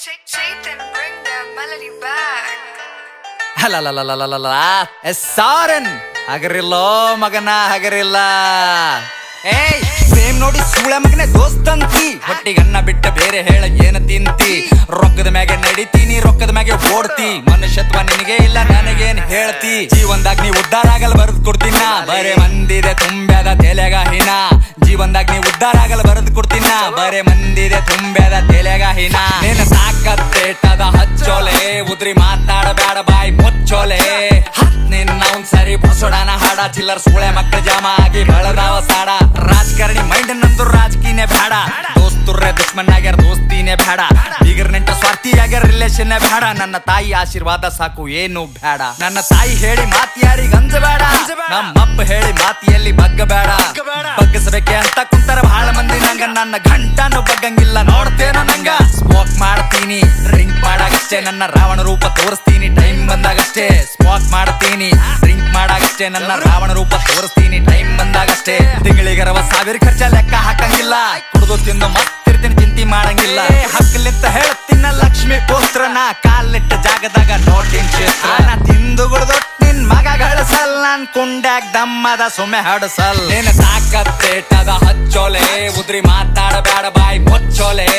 Chait and bring their melody back. ಅಲ್ಲಲ್ಲಲ್ಲಲ್ಲಲ್ಲ ಸಾರನ್ ಹಗರಿಲ್ಲೋ ಮಗನ ಹಗರಿಲ್ಲ. ಏಯ್ same ನೋಡಿ ಸೂಳೆ ಮಗನೇ ದೋಸ್ತಂತಿ, ಹೊಟ್ಟಿಗನ್ನ ಬಿಟ್ಟ ಬೇರೆ ಹೇಳ ಏನ ತಿಂತಿ. ರೊಕ್ಕದ ಮ್ಯಾಗೆ ನಡಿತೀನಿ, ರೊಕ್ಕದ ಮ್ಯಾಗೆ ಓಡ್ತಿ, ಮನುಷ್ಯತ್ವ ನಿನಗೆ ಇಲ್ಲ ನನಗೇನ್ ಹೇಳ್ತಿ. ಜೀವನದಾಗ ನೀ ಉದ್ಧಾರ ಆಗಲ್ ಬರೆದು ಕೊಡ್ತೀನ, ಬರೇ ಮಂದಿದೆ ತುಂಬ್ಯಾದ ತೆಲೆಗ ಹಿನ. ಜೀವನದಾಗ ನೀ ಉದ್ಧಾರ ಆಗಲ್ ಬರೆದು ಕೊಡ್ತೀನ, ಬರೇ ಮಂದಿದೆ ತುಂಬ್ಯಾದ ತೆಲೆಗ ಹಿನ. ನಿನ್ನ ತಾಕತ್ತೇಟದ ಹಚ್ಚೋಲೆ, ಉದ್ರಿ ಮಾತಾಡಬೇಡ ಬಾಯ್ ಮುಚ್ಚೋಲೆ. ನಿನ್ನ ಅವ್ನ್ ಸರಿ ಬಸೋಡಾನ ಹಾಡ, ಚಿಲ್ಲರ್ ಸೂಳೆ ಮಕ್ಕಳ ಜಾಮ ಆಗಿ ಬೆಳದಾವ ಸಾಡ. ರಾಜಕಾರಣಿ ಮೈಂಡ್ ನಂದು ರಾಜಕೀಯನೇ ಬೇಡ, ದೋಸ್ತುರ್ರೆ ದುಶ್ಮನ್ ಆಗ್ಯಾರ ದೋಸ್ತಿನೇ ಬೇಡ. ಬೀಗರ್ ನೆಂಟ ಸ್ವಾರ್ಥಿ ಆಗ್ಯಾರ ರಿಲೇಷನ್ ಬೇಡ. ನನ್ನ ತಾಯಿ ಆಶೀರ್ವಾದ ಸಾಕು ಏನು ಬೇಡ. ನನ್ನ ತಾಯಿ ಹೇಳಿ ಮಾತಿ ಯಾರಿಗ ಅಂಜಬೇಡ, ನಮ್ಮಪ್ಪ ಹೇಳಿ ಮಾತಿಯಲ್ಲಿ ಬಗ್ಗಬೇಡ. ಬಗ್ಗಸಬೇಕೆ ಅಂತ ಕುಂತಾರ ಬಹಳ ಮಂದಿ ನಂಗ, ನನ್ನ ಗಂಟನು ಬಗ್ಗಂಗಿಲ್ಲ ನೋಡ್ತೇನೋ ನಂಗ. ಸ್ಮೋಕ್ ಮಾಡ್ತೀನಿ ಡ್ರಿಂಕ್ ಮಾಡಾಗಷ್ಟೇ, ನನ್ನ ರಾವಣ ರೂಪ ತೋರಿಸ್ತೀನಿ ಟೈಮ್ ಬಂದಾಗಷ್ಟೇ. ಸ್ಮೋಕ್ ಮಾಡ್ತೀನಿ ಡ್ರಿಂಕ್ ಮಾಡಾಗಷ್ಟೇ, ನನ್ನ ರಾವಣ ರೂಪ ತೋರಿಸ್ತೀನಿ ಟೈಮ್ ಬಂದಾಗಷ್ಟೇ. ತಿಂಗಳಿಗೆ 60,000 ಖರ್ಚ ಲೆಕ್ಕ ಹಾಕಂಗಿಲ್ಲ, ಕುಡ್ದು ತಿಂದು ಮತ್ತಿರ್ತೀನಿ ಚಿಂತಿ ಮಾಡಂಗಿಲ್ಲ. ಹಕ್ಕಲಿಂತ ಹೇಳ್ತೀನ ಲಕ್ಷ್ಮಿ ಪುತ್ರನ, ಕಾಲಿಟ್ಟ ಜಾಗದಾಗ ನೋಟಿನ್ ಚಿತ್ರ. ತಿಂದು ಗುಡ್ದೊಟ್ಟು ನಿನ್ ಮಗ ಗಳಿಸಲ್, ನಾನ್ ಕುಂಡ್ಯಾಗ ದಮ್ಮದ ಸುಮ್ಮೆ ಹಡಸಲ್. ನಿನ್ನ ತಾಕತ್ತೇಟದ ಹಚ್ಚೋಲೆ, ಉದ್ರಿ ಮಾತಾಡಬೇಡ ಬಾಯ್ ಮುಚ್ಚೋಲೆ.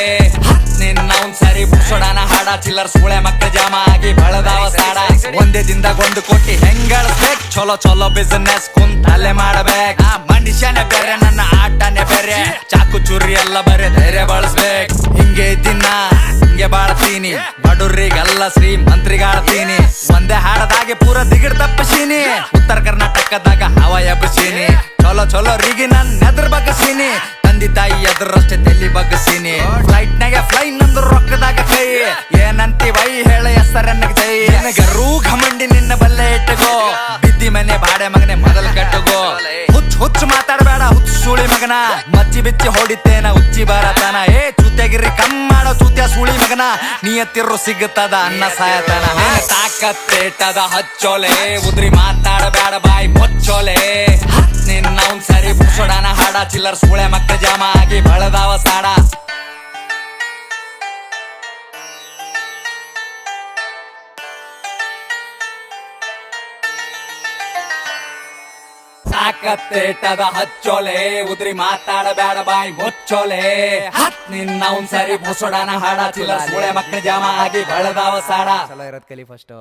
ನಿನ್ನ ಅವ್ನ್ ಸರಿ ಬುಸೋಡಾನ ಹಾಡ, ಚಿಲ್ಲರ್ ಸೂಳೆ ಮಕ್ಕಳ ಜಾಮ ಆಗಿ ಬೆಳದಾವ ಸಾಡ. ಒಂದೇ ದಿನದಾಗ 1 ಕೋಟಿ ಹೆಂಗ್ ಗಳಿಸ್ಬೇಕ್, ಚಲೋ ಚಲೋ ಬಿಸಿನೆಸ್ ಕುಂತಲ್ಲೇ ಮಾಡಬೇಕ್. ಮನುಷ್ಯನೇ ಬೇರೆ ನನ್ನ ಆಟನೇ ಬೇರೆ, ಚಾಕು ಚೂರಿ ಎಲ್ಲ ಬರೇ ಧೈರ್ಯ ಬಳಸ್ಬೇಕ್. ಹಿಂಗೆ ದಿನ ಹಿಂಗೆ ಬಾಳ್ತೀನಿ, ಬಡುರ್ರಿಗೆಲ್ಲ ಶ್ರೀಮಂತ್ರಿಗಾಳ್ತೀನಿ. ಒಂದೇ ಹಾಡದಾಗೆ ಪೂರ ದಿಗಿಡ್ ತಪ್ಪಿಸೀನಿ, ಉತ್ತರ ಕರ್ನಾಟಕದಾಗ ಹವಾ ಎಬ್ಬಸೀನಿ. ಚಲೋ ಚಲೋ ರಿಗೆ ನನ್ನ ಎದ್ರ ಬಗ್ಗಸೀನಿ, ತಂದಿ ತಾಯಿ ಎದ್ರಷ್ಟೇ ತೆಲಿ ಬಗ್ಗಸೀನಿ. ಫ್ಲೈಟ್ ನಾಗೆ ಫ್ಲೈ ನಂದು ರೊಕ್ಕದಾಗ ಕೈ, ಏನಂತಿ ವೈ ಹೇಳ ಹೆಸರನ್ನಗ ಜೈ. ನಿನಗರೂ ಘಮಂಡಿ ನಿನ್ನ ಬಲ್ಲೆ ಇಟ್ಟಗೋ, ಬಿದ್ದಿ ಮನೆ ಬಾಡೆ ಮಗನೆ ಮೊದಲು ಕಟ್ಟಗೋ. ಹುಚ್ಚು ಮಾತಾಡಬೇಡ ಹುಚ್ಚು ಸುಳಿ ಮಗನ, ಮಚ್ಚಿ ಬಿಚ್ಚಿ ಹೊಡಿತೇನ ಉಚ್ಚಿ ಬರತನ. ಏ ಚೂತ್ಯಾಗಿರಿ ಕಮ್ ಮಾಡೋ ಚೂತ್ಯ ಸುಳಿ ಮಗನ, ನಿಯತ್ತಿರು ಸಿಗುತ್ತದ ಅನ್ನ ಸಾಯತನ. ತಾಕತ್ತೇಟದ ಹಚ್ಚೋಲೆ, ಉದ್ರಿ ಮಾತಾಡಬೇಡ ಬಾಯ್ ಮುಚ್ಚೋಲೆ. ನಿನ್ನ ಅವ್ನ್ ಸರಿ ಬುಸೋಡಾನ ಹಾಡ, ಚಿಲ್ಲರ್ ಸೂಳೆ ಮಕ್ಕಳ ಜಾಮ ಆಗಿ ಬೆಳದಾವ ಸಾಡ. ತಾಕತ್ತೇಟದ ಹಚ್ಚೋಲೆ, ಉದ್ರಿ ಮಾತಾಡಬೇಡ ಬಾಯ್ ಮುಚ್ಚೋಲೆ. ನಿನ್ನ ಅವ್ನ್ ಸರಿ ಬುಸೋಡಾನ ಹಾಡ, ಚಿಲ್ಲರ್ ಸೂಳೆ ಮಕ್ಕಳ ಜಾಮ ಆಗಿ ಬೆಳದಾವ ಸಾಡ. ಚಲೋ ಇರೋದ್ ಕಲಿ ಫಸ್ಟ್.